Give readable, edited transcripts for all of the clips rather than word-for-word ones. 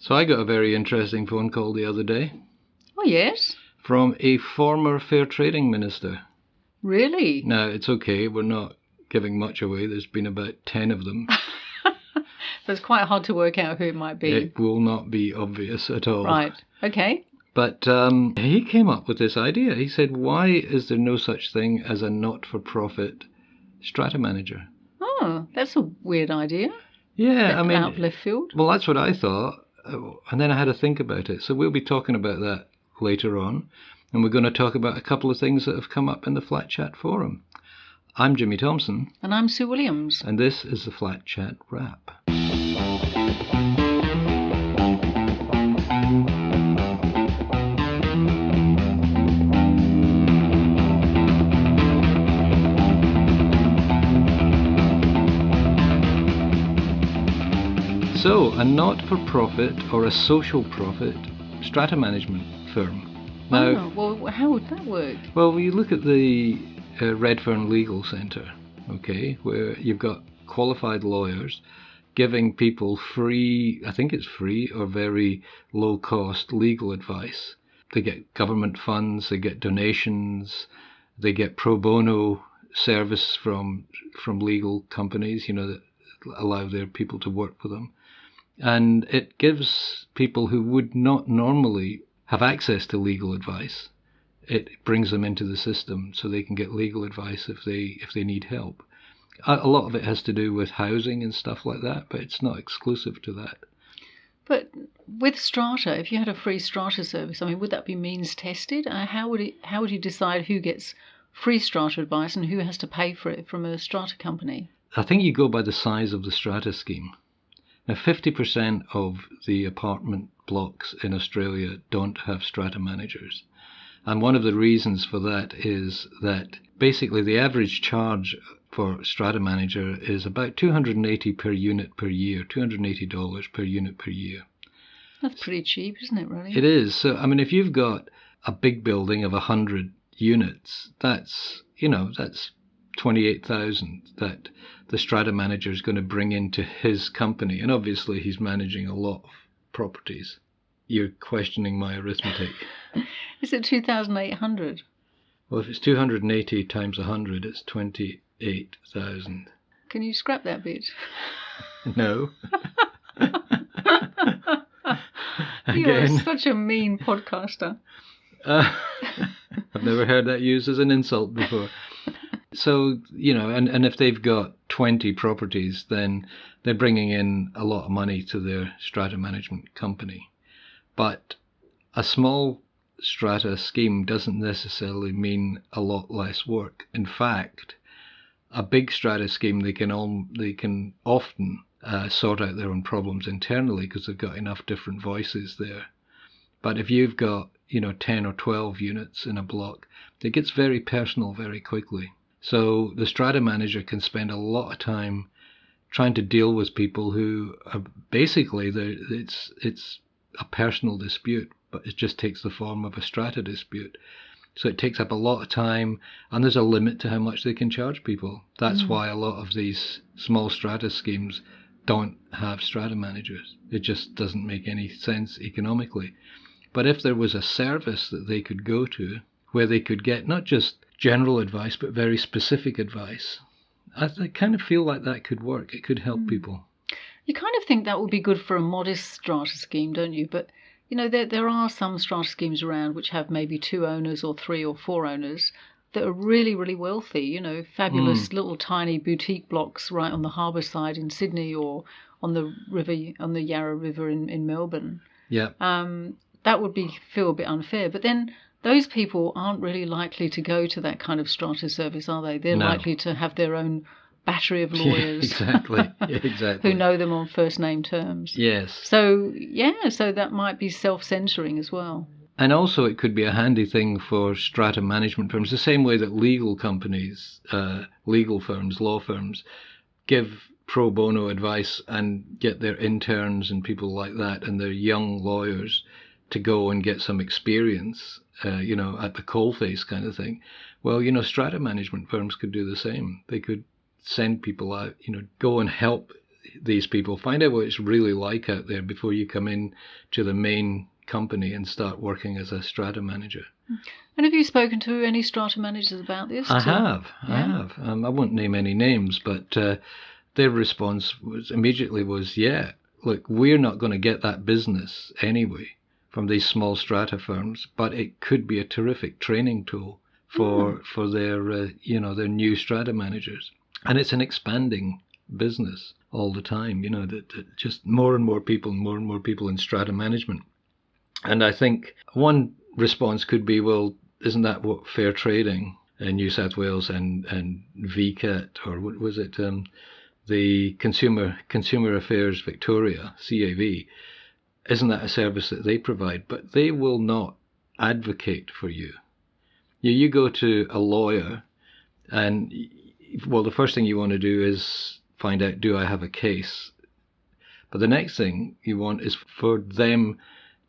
So I got a very interesting phone call the other day Oh, yes. from a former fair trading minister. Really? Now, it's okay, we're not giving much away. There's been about 10 of them. So it's quite hard to work out who it might be. It will not be obvious at all. Right. Okay. But he came up with this idea. He said, why is there no such thing as a not-for-profit strata manager? Oh, that's a weird idea. Yeah, I mean, out of left field. Well, that's what I thought. And then I had to think about it. So we'll be talking about that later on. And we're going to talk about a couple of things that have come up in the Flat Chat forum. I'm Jimmy Thompson. And I'm Sue Williams. And this is the Flat Chat Wrap. So, a not-for-profit or a social profit strata management firm. Now, well, how would that work? Well, you look at the Redfern Legal Centre, okay, where you've got qualified lawyers giving people free, I think it's free or very low-cost legal advice. They get government funds, they get donations, they get pro bono service from legal companies, that allow their people to work for them. And it gives people who would not normally have access to legal advice, it brings them into the system so they can get legal advice if they need help. A lot of it has to do with housing and stuff like that, but it's not exclusive to that. But with strata, if you had a free strata service, I mean, would that be means tested? How would you decide who gets free strata advice and who has to pay for it from a strata company? I think you go by the size of the strata scheme. Now, 50% of the apartment blocks in Australia don't have strata managers. And one of the reasons for that is that basically the average charge for strata manager is about $280 per unit per year, $280 per unit per year. That's pretty cheap, isn't it, really? It is. So, I mean, if you've got a big building of 100 units, that's 28,000 that the strata manager is going to bring into his company. And obviously he's managing a lot of properties. You're questioning my arithmetic. Is it 2,800? Well, if it's 280 times 100, it's 28,000. Can you scrap that bit? No. You are such a mean podcaster. I've never heard that used as an insult before. So, and if they've got 20 properties, then they're bringing in a lot of money to their strata management company. But a small strata scheme doesn't necessarily mean a lot less work. In fact, a big strata scheme, they can often sort out their own problems internally because they've got enough different voices there. But if you've got 10 or 12 units in a block, it gets very personal very quickly. So the strata manager can spend a lot of time trying to deal with people who are basically, it's a personal dispute, but it just takes the form of a strata dispute. So it takes up a lot of time, and there's a limit to how much they can charge people. That's why a lot of these small strata schemes don't have strata managers. It just doesn't make any sense economically. But if there was a service that they could go to where they could get not just general advice, but very specific advice, I kind of feel like that could work. It could help people. You kind of think that would be good for a modest strata scheme, don't you? But, there are some strata schemes around which have maybe 2 owners or 3 or 4 owners that are really, really wealthy, fabulous little tiny boutique blocks right on the harbour side in Sydney or on the Yarra River in Melbourne. Yeah. That would feel a bit unfair. But then those people aren't really likely to go to that kind of strata service, are they? They're likely to have their own battery of lawyers. Yeah, exactly. Who know them on first name terms. Yes. So that might be self-censoring as well. And also it could be a handy thing for strata management firms, the same way that legal companies, legal firms, law firms, give pro bono advice and get their interns and people like that and their young lawyers to go and get some experience, at the coalface kind of thing. Well, strata management firms could do the same. They could send people out, go and help these people. Find out what it's really like out there before you come in to the main company and start working as a strata manager. And have you spoken to any strata managers about this? I have. I won't name any names, but their response immediately was, yeah, look, we're not going to get that business anyway from these small strata firms, but it could be a terrific training tool for their their new strata managers. And it's an expanding business all the time, that just more and more people in strata management. And I think one response could be, well, isn't that what fair trading in New South Wales and VCAT, or what was it, the Consumer Affairs Victoria, CAV, isn't that a service that they provide? But they will not advocate for you. You go to a lawyer and, well, the first thing you want to do is find out, do I have a case? But the next thing you want is for them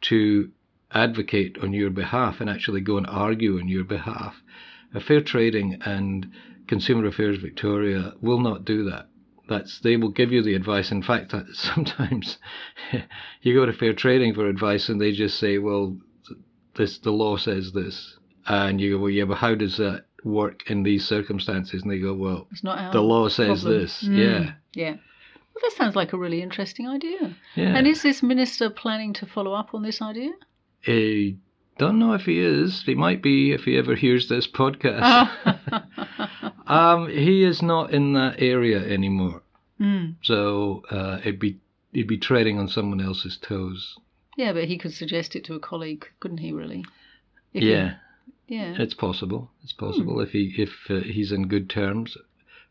to advocate on your behalf and actually go and argue on your behalf. Fair Trading and Consumer Affairs Victoria will not do that. They will give you the advice. In fact, sometimes you go to Fair Trading for advice and they just say, well, the law says this. And you go, well, yeah, but how does that work in these circumstances? And they go, well, it's not the law says problem. this. Yeah. Well, that sounds like a really interesting idea. Yeah. And is this minister planning to follow up on this idea? I don't know if he is. He might be if he ever hears this podcast. He is not in that area anymore. So he'd be treading on someone else's toes. Yeah, but he could suggest it to a colleague, couldn't he? Really? Yeah. It's possible. It's possible if he's in good terms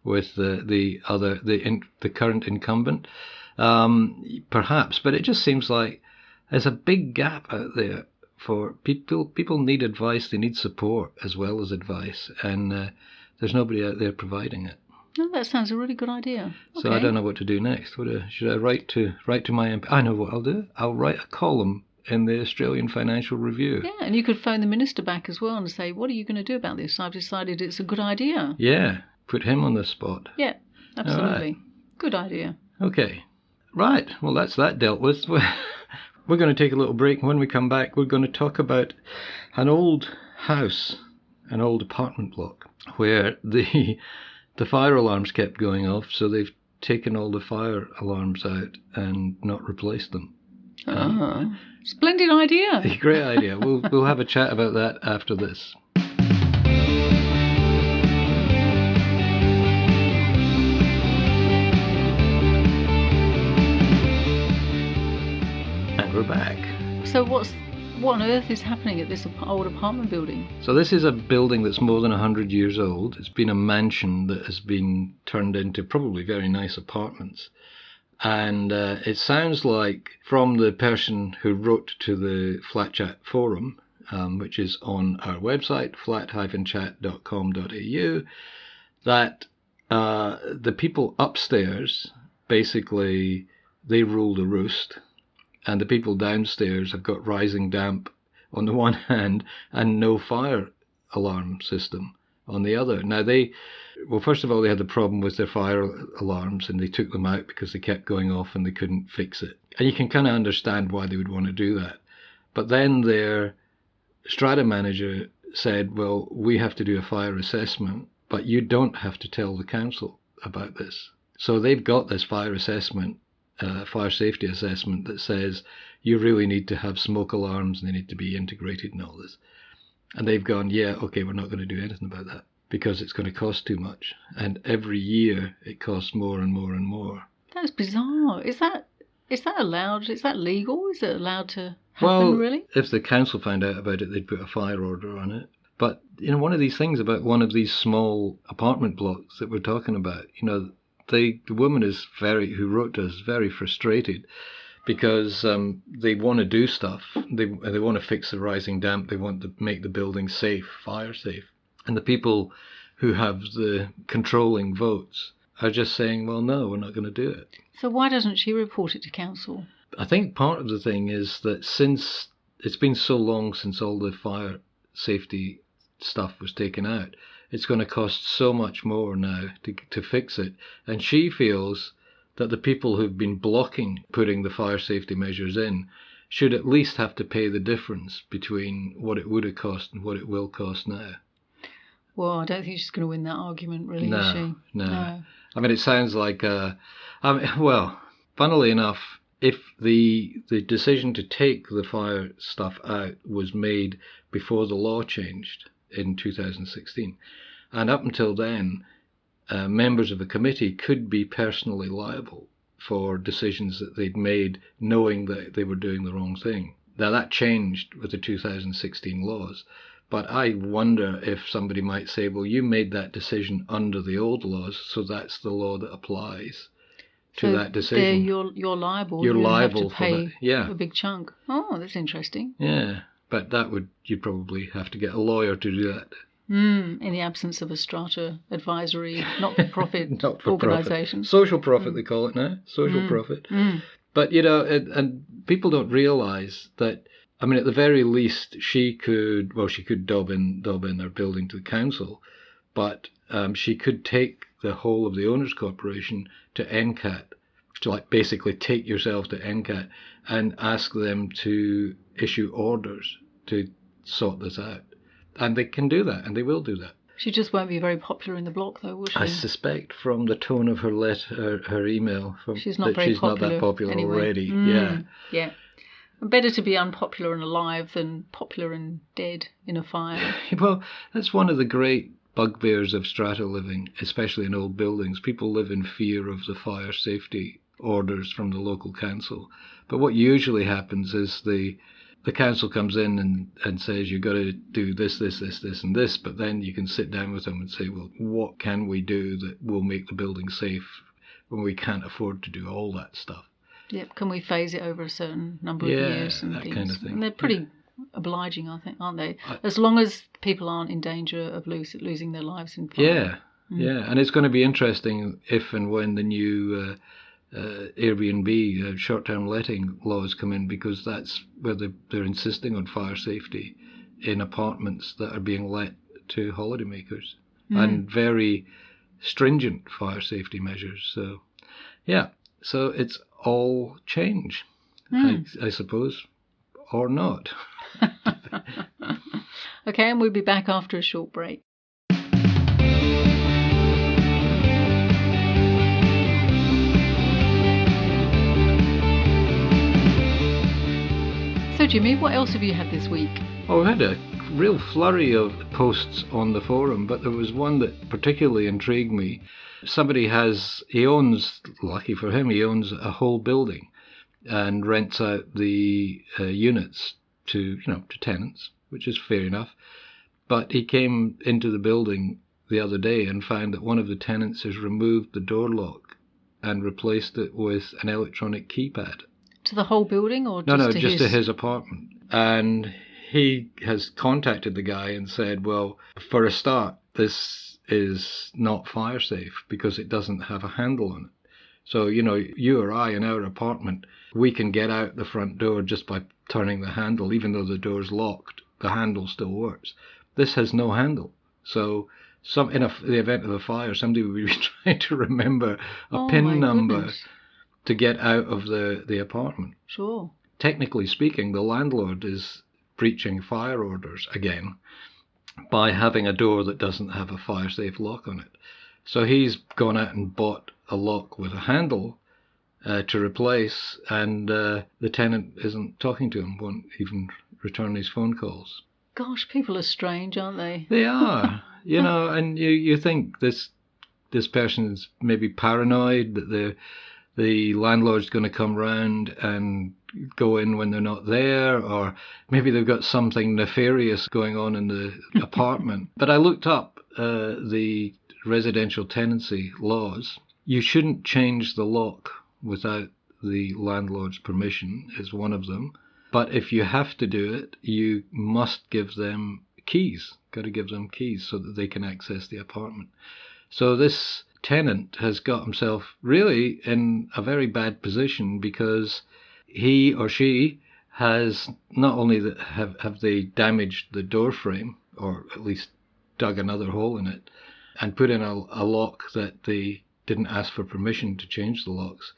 with the current incumbent, perhaps. But it just seems like there's a big gap out there for people. People need advice. They need support as well as advice, and there's nobody out there providing it. No, that sounds a really good idea. So I don't know what to do next. Should I write to my MP? I know what I'll do. I'll write a column in the Australian Financial Review. Yeah, and you could phone the minister back as well and say, what are you going to do about this? I've decided it's a good idea. Yeah, put him on the spot. Yeah, absolutely. Right. Good idea. Okay. Right, well, that's that dealt with. We're going to take a little break. When we come back, we're going to talk about an old house, an old apartment block, where the fire alarms kept going off, so they've taken all the fire alarms out and not replaced them. Splendid idea. Great idea. We'll have a chat about that after this. And we're back. So what on earth is happening at this old apartment building? So this is a building that's more than 100 years old. It's been a mansion that has been turned into probably very nice apartments. And it sounds like, from the person who wrote to the Flat Chat forum, which is on our website, flat-chat.com.au, that the people upstairs, basically, they rule the roost, and the people downstairs have got rising damp on the one hand and no fire alarm system on the other. Now first of all, they had the problem with their fire alarms and they took them out because they kept going off and they couldn't fix it. And you can kind of understand why they would want to do that. But then their strata manager said, well, we have to do a fire assessment, but you don't have to tell the council about this. So they've got this fire assessment, fire safety assessment that says you really need to have smoke alarms and they need to be integrated and all this. And they've gone, yeah, okay, we're not going to do anything about that because it's going to cost too much. And every year it costs more and more and more. That's bizarre. Is that allowed? Is that legal? Is it allowed to happen, really? If the council found out about it, they'd put a fire order on it. But, one of these things about one of these small apartment blocks that we're talking about, the woman who wrote to us is very frustrated because they want to do stuff. They want to fix the rising damp. They want to make the building safe, fire safe. And the people who have the controlling votes are just saying, well, no, we're not going to do it. So why doesn't she report it to council? I think part of the thing is that since it's been so long since all the fire safety stuff was taken out, it's going to cost so much more now to fix it. And she feels that the people who've been blocking putting the fire safety measures in should at least have to pay the difference between what it would have cost and what it will cost now. Well, I don't think she's going to win that argument, really, is she? No. I mean, it sounds like, well, funnily enough, if the decision to take the fire stuff out was made before the law changed in 2016, and up until then, members of the committee could be personally liable for decisions that they'd made knowing that they were doing the wrong thing. Now, that changed with the 2016 laws, but I wonder if somebody might say, well, you made that decision under the old laws, so that's the law that applies to that decision. You're liable. You're have liable to pay for that. Yeah. a big chunk. Oh, that's interesting. Yeah, but you'd probably have to get a lawyer to do that. In the absence of a strata advisory, not-for-profit organisation. Social profit, they call it now. Social profit. But, and people don't realise that, I mean, at the very least, she could dob in their building to the council, but she could take the whole of the owners' corporation to NCAT, to basically take yourself to NCAT and ask them to issue orders to sort this out. And they can do that, and they will do that. She just won't be very popular in the block, though, will she? I suspect from the tone of her her email she's not that popular anyway. Already. Yeah. Better to be unpopular and alive than popular and dead in a fire. Well, that's one of the great bugbears of strata living, especially in old buildings. People live in fear of the fire safety orders from the local council. But what usually happens is the council comes in and says, you've got to do this, and this, but then you can sit down with them and say, well, what can we do that will make the building safe when we can't afford to do all that stuff? Yep, can we phase it over a certain number of years and that things? Kind of thing. And they're pretty obliging, I think, aren't they? As long as people aren't in danger of losing their lives in fire. Yeah, and it's going to be interesting if and when the new Airbnb short-term letting laws come in, because that's where they're insisting on fire safety in apartments that are being let to holidaymakers, and very stringent fire safety measures. So, so it's all change, I suppose, or not. Okay, and we'll be back after a short break. So, Jimmy, what else have you had this week? Oh, I had a real flurry of posts on the forum, but there was one that particularly intrigued me. Somebody lucky for him, he owns a whole building and rents out the units to tenants, which is fair enough. But he came into the building the other day and found that one of the tenants has removed the door lock and replaced it with an electronic keypad. To the whole building, or just to his apartment. And he has contacted the guy and said, well, for a start, this is not fire safe because it doesn't have a handle on it. So, you or I in our apartment, we can get out the front door just by turning the handle. Even though the door's locked, the handle still works. This has no handle. So in the event of a fire, somebody would be trying to remember a PIN number. Goodness. To get out of the apartment. Sure. Technically speaking, the landlord is breaching fire orders again by having a door that doesn't have a fire-safe lock on it. So he's gone out and bought a lock with a handle to replace, and the tenant isn't talking to him, won't even return his phone calls. Gosh, people are strange, aren't they? They are. And you think this person's maybe paranoid that the landlord's going to come round and go in when they're not there, or maybe they've got something nefarious going on in the apartment. But I looked up the residential tenancy laws. You shouldn't change the lock without the landlord's permission, is one of them. But if you have to do it, you must give them keys. Got to give them keys so that they can access the apartment. So this tenant has got himself really in a very bad position, because he or she has not only have they damaged the door frame, or at least dug another hole in it and put in a lock that the didn't ask for permission to change the locks,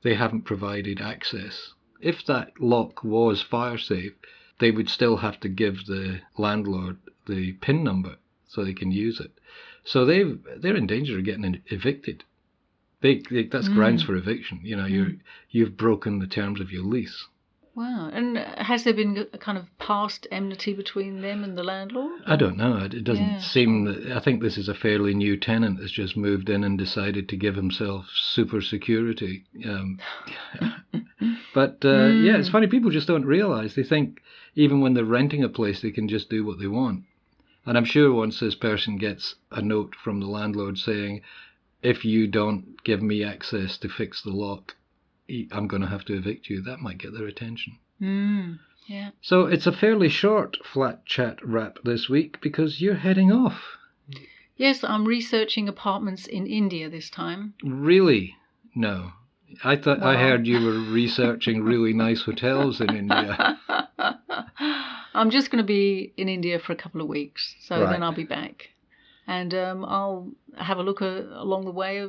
they haven't provided access. If that lock was fire safe, they would still have to give the landlord the PIN number so they can use it. So they're in danger of getting evicted. That's grounds for eviction. You've broken the terms of your lease. Wow. And has there been a kind of past enmity between them and the landlord? I don't know. It doesn't seem that. I think this is a fairly new tenant that's just moved in and decided to give himself super security. But it's funny. People just don't realise. They think even when they're renting a place, they can just do what they want. And I'm sure once this person gets a note from the landlord saying, if you don't give me access to fix the lock, I'm going to have to evict you, that might get their attention. Yeah. So it's a fairly short Flat Chat wrap this week because you're heading off. Yes, I'm researching apartments in India this time. Really? No. I heard you were researching really nice hotels in India. I'm just going to be in India for a couple of weeks, so then I'll be back. And I'll have a look along the way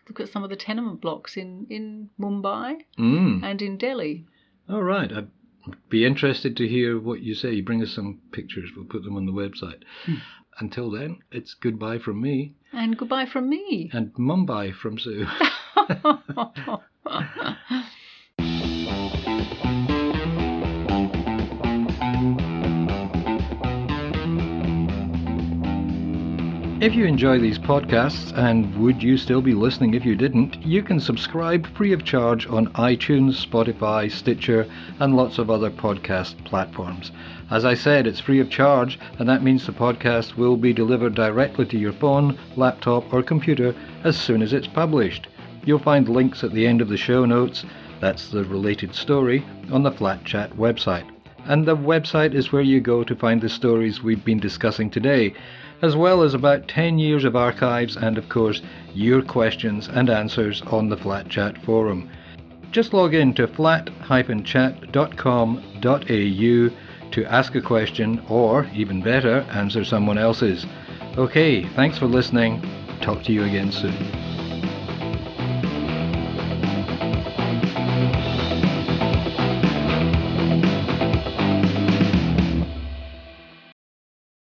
look at some of the tenement blocks in Mumbai and in Delhi. All right. I'd be interested to hear what you say. You bring us some pictures. We'll put them on the website. Until then, it's goodbye from me. And goodbye from me. And Mumbai from Sue. If you enjoy these podcasts, and would you still be listening if you didn't, you can subscribe free of charge on iTunes, Spotify, Stitcher, and lots of other podcast platforms. As I said, it's free of charge, and that means the podcast will be delivered directly to your phone, laptop, or computer as soon as it's published. You'll find links at the end of the show notes, that's the related story, on the Flat Chat website. And the website is where you go to find the stories we've been discussing today, as well as about 10 years of archives and, of course, your questions and answers on the Flat Chat forum. Just log in to flat-chat.com.au to ask a question or, even better, answer someone else's. Okay, thanks for listening. Talk to you again soon.